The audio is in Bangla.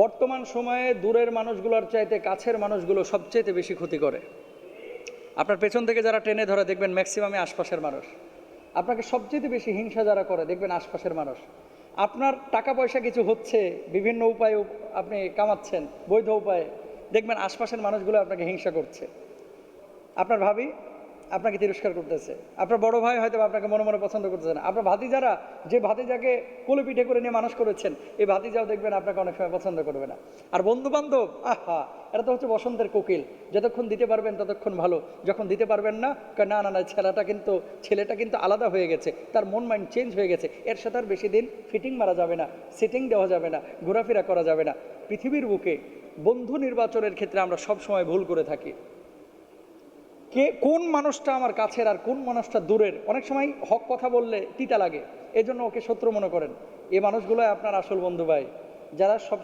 বর্তমান সময়ে দূরের মানুষগুলোর চাইতে কাছের মানুষগুলো সবচেয়ে বেশি ক্ষতি করে। আপনার পেছন থেকে যারা টেনে ধরে দেখবেন ম্যাক্সিমামই আশপাশের মানুষ। আপনাকে সবচেয়ে বেশি হিংসা যারা করে দেখবেন আশপাশের মানুষ। আপনার টাকা পয়সা কিছু হচ্ছে, বিভিন্ন উপায়ে আপনি কামাচ্ছেন বৈধ উপায়ে, দেখবেন আশপাশের মানুষগুলো আপনাকে হিংসা করছে। আপনার ভাবি আপনাকে তিরস্কার করতেছে, আপনার বড় ভাই হয়তো আপনাকে মনে মনে পছন্দ করতেছে না, আপনার ভাতিজারা যে ভাতিজাকে কোলে পিঠে করে নিয়ে মানুষ করেছেন এই ভাতিজাও দেখবেন আপনাকে অনেক সময় পছন্দ করবে না। আর বন্ধু বান্ধব, আহা, এটা তো হচ্ছে বসন্তের কোকিল, যতক্ষণ দিতে পারবেন ততক্ষণ ভালো, যখন দিতে পারবেন না, না না না ছেলেটা কিন্তু আলাদা হয়ে গেছে, তার মন মাইন্ড চেঞ্জ হয়ে গেছে, এর সাথে আর বেশি দিন ফিটিং মারা যাবে না, সিটিং দেওয়া যাবে না, ঘোরাফেরা করা যাবে না। পৃথিবীর বুকে বন্ধু নির্বাচনের ক্ষেত্রে আমরা সব সময় ভুল করে থাকি। কোন মানুষটা আমার কাছের আর কোন মানুষটা দূরের, অনেক সময় হক কথা বললে তিতা লাগে, এজন্য ওকে শত্রু মনে করেন। এই মানুষগুলো আপনার আসল বন্ধু ভাই, যারা সব